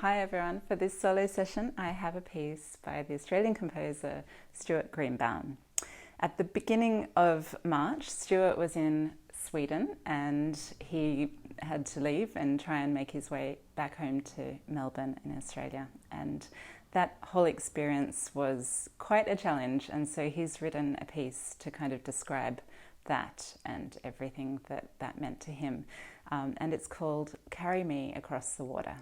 Hi everyone, for this solo session I have a piece by the Australian composer Stuart Greenbaum. At the beginning of March, Stuart was in Sweden and he had to leave and try and make his way back home to Melbourne in Australia. And that whole experience was quite a challenge, and so he's written a piece to kind of describe that and everything that that meant to him. And it's called Carry Me Across the Water.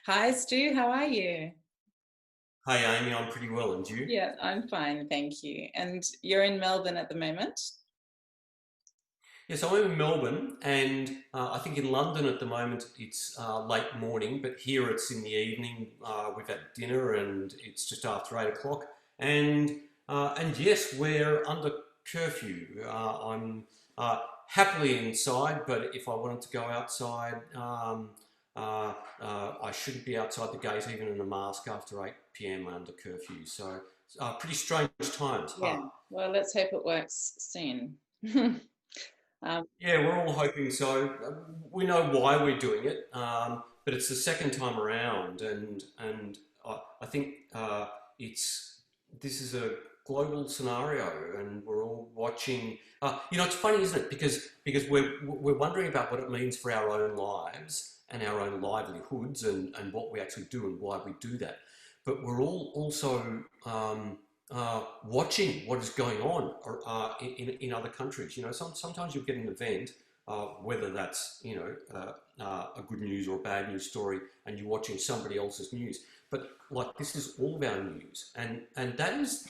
Hi, Stu. How are you? Hi Amy, I'm pretty well, and you? Yeah, I'm fine, thank you. And you're in Melbourne at the moment? Yes, I'm in Melbourne, and I think in London at the moment it's late morning, but here it's in the evening. We've had dinner, and it's just after 8 o'clock. And yes, we're under curfew. I'm happily inside, but if I wanted to go outside, I shouldn't be outside the gate even in a mask after 8 p.m. under curfew. So pretty strange times, Yeah. huh? Well, let's hope it works soon. Um, Yeah, we're all hoping so. We know why we're doing it, but it's the second time around, and I think it's this is a global scenario, and we're all watching. It's funny, isn't it? Because we're wondering about what it means for our own lives and our own livelihoods, and what we actually do and why we do that. But we're all also watching what is going on in other countries. Sometimes you get an event, whether that's a good news or a bad news story, and you're watching somebody else's news. But like this is all of our news, and that is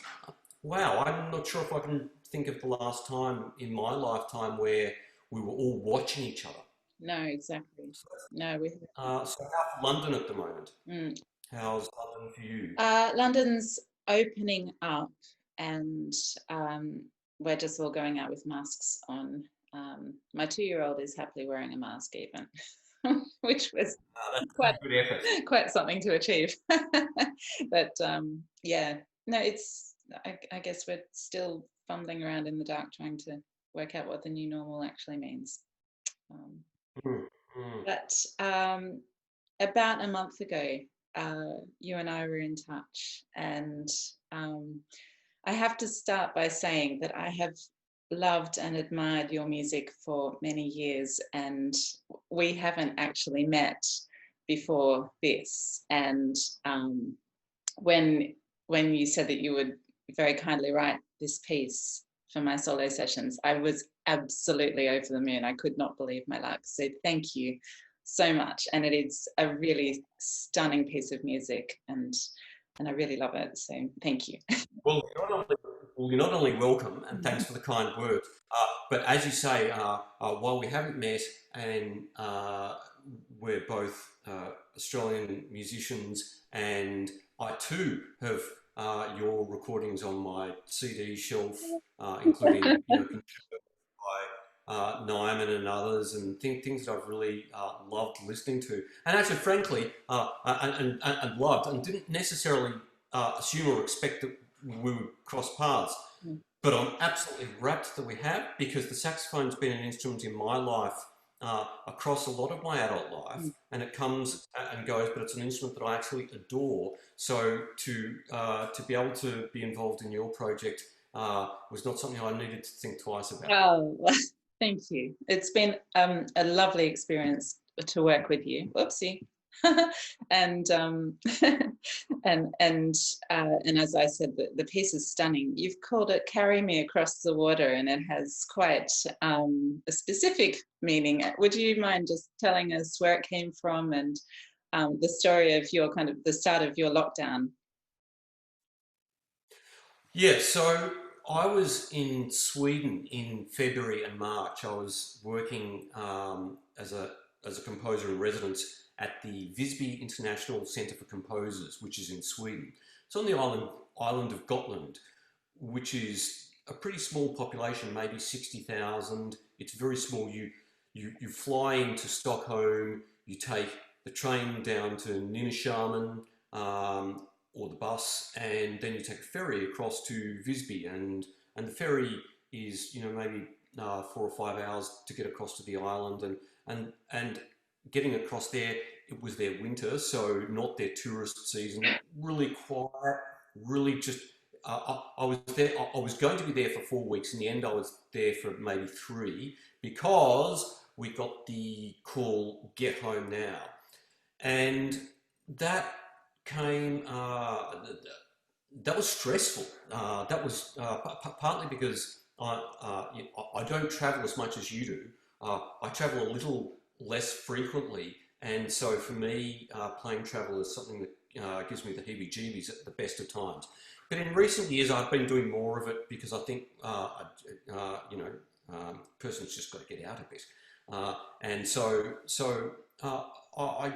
wow. I'm not sure if I can think of the last time in my lifetime where we were all watching each other. no, exactly. No, we So how's London at the moment? mm. How's London for you? London's opening up, and um, we're just all going out with masks on. My 2-year-old is happily wearing a mask even, which was quite That's a good effort. quite something to achieve. But yeah, no, I guess we're still fumbling around in the dark trying to work out what the new normal actually means. Um, Mm, mm. but about a month ago, you and I were in touch, and um, I have to start by saying that I have loved and admired your music for many years, and we haven't actually met before this. And um, when when you said that you would very kindly write this piece for my solo sessions, I was absolutely over the moon. I could not believe my luck. So thank you so much. And it is a really stunning piece of music, and I really love it. So thank you. You're not only welcome, and thanks for the kind words, but as you say, while we haven't met and we're both Australian musicians, and I too have your recordings on my CD shelf, including by Nyman and others, and things that I've really loved listening to, and actually, frankly, and loved, and didn't necessarily assume or expect that we would cross paths. But I'm absolutely rapt that we have, because the saxophone's been an instrument in my life across a lot of my adult life, and it comes and goes, but it's an instrument that I actually adore. So to be able to be involved in your project was not something I needed to think twice about. Oh, thank you. It's been a lovely experience to work with you. Whoopsie. and and as I said, the piece is stunning. You've called it "Carry Me Across the Water," and it has quite a specific meaning. Would you mind just telling us where it came from, and the story of your kind of the start of your lockdown? Yeah, so I was in Sweden in February and March. I was working as a composer in residence at the Visby International Centre for Composers, which is in Sweden. It's on the island of Gotland, which is a pretty small population, maybe 60,000. It's very small. You fly into Stockholm, you take the train down to Nynäshamn, or the bus, and then you take a ferry across to Visby, and the ferry is maybe 4 or 5 hours to get across to the island, and getting across there, it was their winter, so not their tourist season. Really quiet, really just. I was there. I was going to be there for 4 weeks. In the end, I was there for maybe 3 because we got the call, "Get home now," and that came. That was stressful. That was partly because I don't travel as much as you do. I travel a little less frequently, and so for me, plane travel is something that gives me the heebie-jeebies at the best of times. But in recent years, I've been doing more of it because I think, person's just got to get out a bit. And so I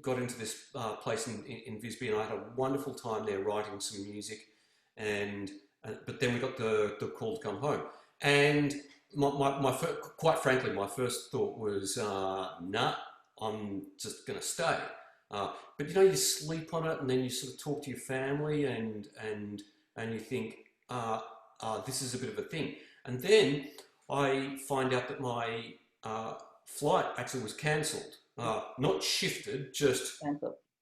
got into this place in Visby, and I had a wonderful time there writing some music. But then we got the call to come home. And quite frankly, my first thought was, nah, I'm just going to stay. But you sleep on it, and then you sort of talk to your family, and you think, this is a bit of a thing. And then I find out that my flight actually was cancelled, not shifted, just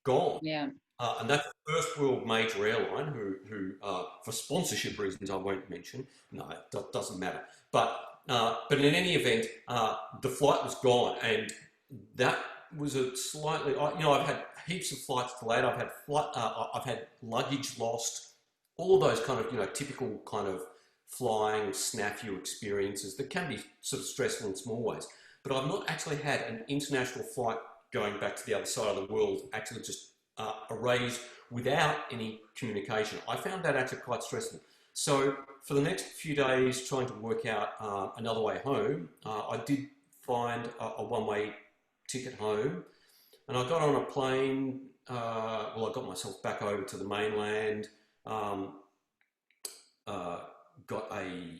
gone. Yeah. And that's the first world major airline who for sponsorship reasons I won't mention. No, it doesn't matter. But in any event, the flight was gone, and that was a slightly. I've had heaps of flights delayed. I've had luggage lost. All of those kind of typical kind of flying snafu experiences that can be sort of stressful in small ways. But I've not actually had an international flight going back to the other side of the world actually just erased without any communication. I found that actually quite stressful. So for the next few days, trying to work out another way home, I did find a one-way ticket home, and I got on a plane. I got myself back over to the mainland. Got a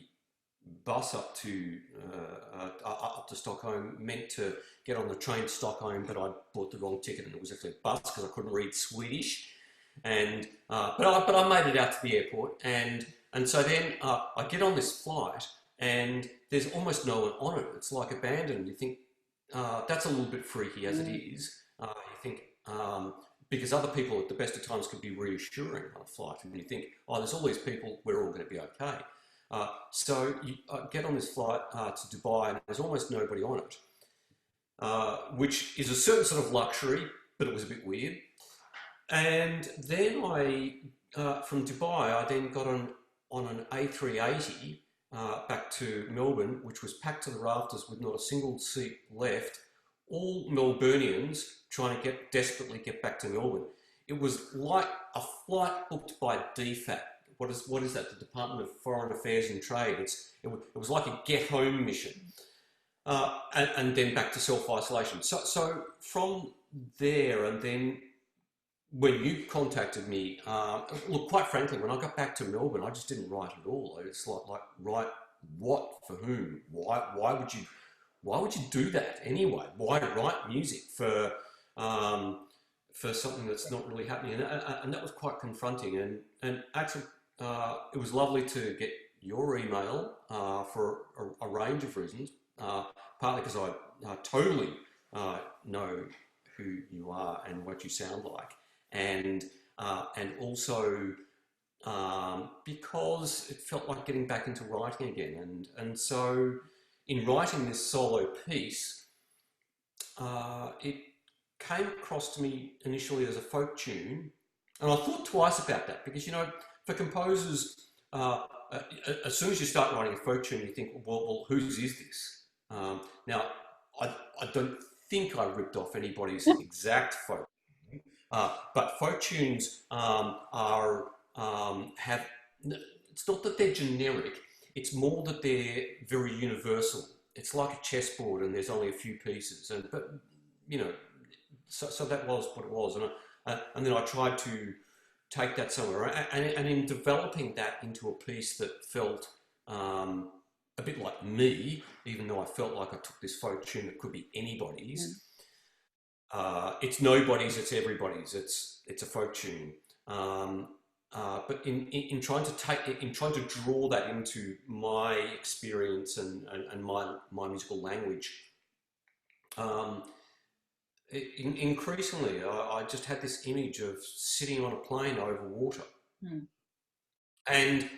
bus up to Stockholm, meant to get on the train to Stockholm, but I bought the wrong ticket, and it was actually a bus because I couldn't read Swedish. And but I made it out to the airport, and so then I get on this flight, and there's almost no one on it. It's like abandoned. You think that's a little bit freaky as it is. You think because other people at the best of times could be reassuring on a flight, and you think, oh, there's all these people, we're all going to be okay. So you get on this flight to Dubai, and there's almost nobody on it, which is a certain sort of luxury, but it was a bit weird. And then from Dubai, I then got on an A380 back to Melbourne, which was packed to the rafters with not a single seat left. All Melburnians trying to desperately get back to Melbourne. It was like a flight booked by DFAT. What is that? The Department of Foreign Affairs and Trade. It was like a get home mission, and then back to self-isolation. So from there, and then when you contacted me, look, quite frankly, when I got back to Melbourne, I just didn't write at all. It's like write what for whom? Why would you do that anyway? Why write music for something that's not really happening? And that was quite confronting. And actually, it was lovely to get your email for a range of reasons. Partly because I totally know who you are and what you sound like, and also because it felt like getting back into writing again. And so in writing this solo piece, it came across to me initially as a folk tune, and I thought twice about that because, for composers, as soon as you start writing a folk tune, you think, well, whose is this? Now, I don't think I ripped off anybody's exact folk tune, but folk tunes have. It's not that they're generic. It's more that they're very universal. It's like a chessboard, and there's only a few pieces. So that was what it was, and then I tried to take that somewhere, and in developing that into a piece that felt a bit like me, even though I felt like I took this folk tune that could be anybody's. It's nobody's, it's everybody's. It's a folk tune. But in trying to draw that into my experience and my musical language, increasingly, I just had this image of sitting on a plane over water. Mm. And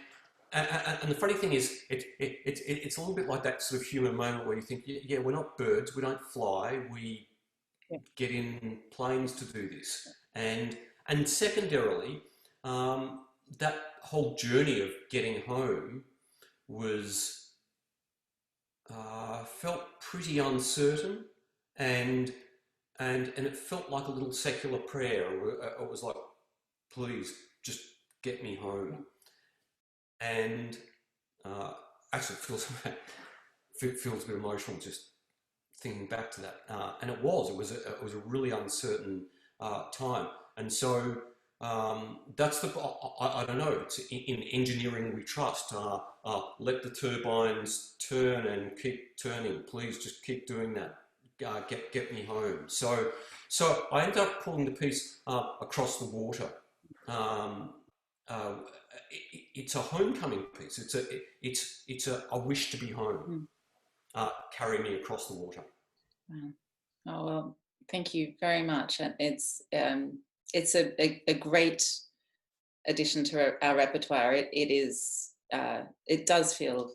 and the funny thing is, it's a little bit like that sort of human moment where you think, yeah, we're not birds, we don't fly, we Yeah. get in planes to do this. And secondarily, that whole journey of getting home was felt pretty uncertain, and and it felt like a little secular prayer. It was like, please just get me home. And actually, it feels a bit emotional just thinking back to that. And it was a really uncertain time. And so that's I don't know. It's in engineering we trust. Let the turbines turn and keep turning. Please just keep doing that. Get me home. So I ended up calling the piece Across the Water. Um, uh, it's a homecoming piece. It's a wish to be home. Carry me across the water. Wow. Oh, well, thank you very much. And it's a great addition to our repertoire. It does feel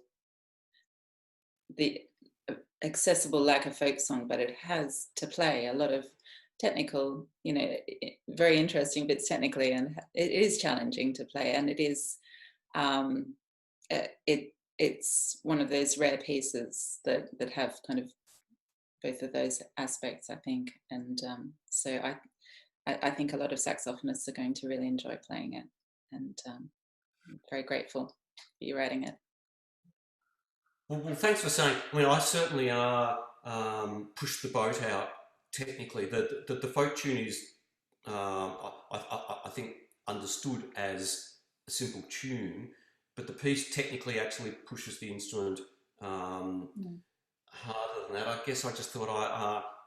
the accessible like a folk song, but it has to play a lot of technical, very interesting bits technically, and it is challenging to play, and it is it's one of those rare pieces that have kind of both of those aspects, I think. And so I think a lot of saxophonists are going to really enjoy playing it, and I'm very grateful for you writing it. Well, thanks for saying. I mean, I certainly pushed the boat out technically. The folk tune is, I think, understood as a simple tune, but the piece technically actually pushes the instrument harder than that. I guess I just thought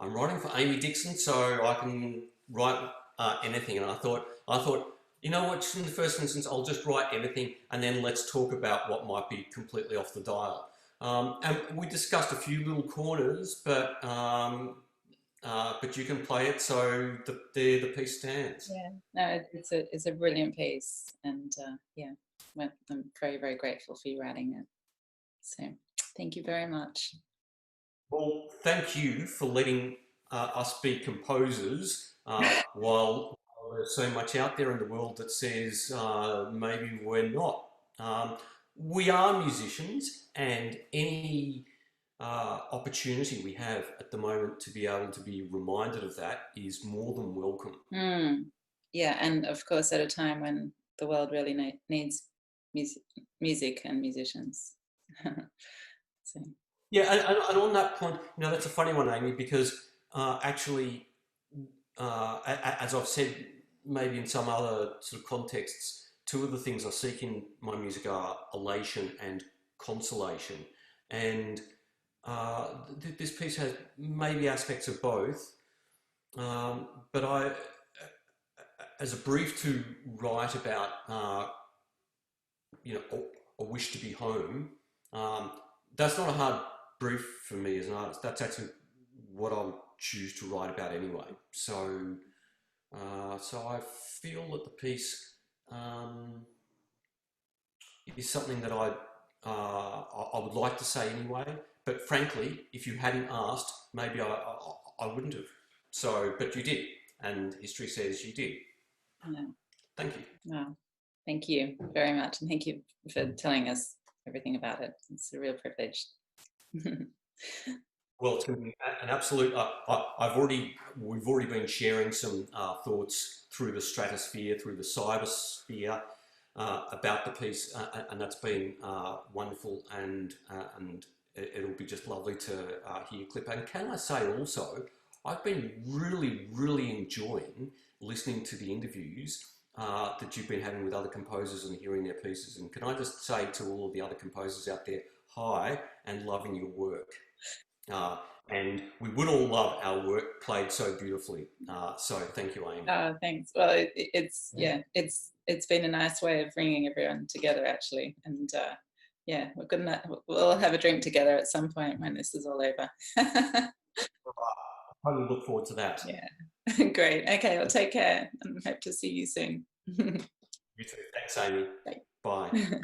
I'm writing for Amy Dickson, so I can write anything. And I thought, you know what? In the first instance, I'll just write anything, and then let's talk about what might be completely off the dial. And we discussed a few little corners, but you can play it, so the piece stands. Yeah, no, it's a brilliant piece, and yeah, I'm very, very grateful for you writing it. So thank you very much. Well, thank you for letting us be composers while there's so much out there in the world that says maybe we're not. We are musicians, and any opportunity we have at the moment to be able to be reminded of that is more than welcome. Yeah, and of course at a time when the world really needs music and musicians. So. Yeah, and on that point, that's a funny one, Amy, because actually, as I've said, maybe in some other sort of contexts, two of the things I seek in my music are elation and consolation. And this piece has maybe aspects of both, but as a brief to write about, a wish to be home, that's not a hard brief for me as an artist. That's actually what I would choose to write about anyway. So I feel that the piece is something that I would like to say anyway. But frankly, if you hadn't asked, maybe I wouldn't have. So, but you did, and history says you did. Yeah. Thank you. No, thank you very much, and thank you for telling us everything about it. It's a real privilege. Well, it's going to be an absolute. We've already been sharing some thoughts through the stratosphere, through the cybersphere, about the piece, and that's been wonderful, and it'll be just lovely to hear your clip. And can I say also, I've been really enjoying listening to the interviews that you've been having with other composers and hearing their pieces. And can I just say to all of the other composers out there, hi, and loving your work. And we would all love our work played so beautifully. So thank you, Amy. Thanks. Well, it's been a nice way of bringing everyone together, actually. And yeah, we'll have a drink together at some point when this is all over. totally look forward to that. Yeah. Great. Okay, well, take care and hope to see you soon. You too. Thanks, Amy. Bye. Bye.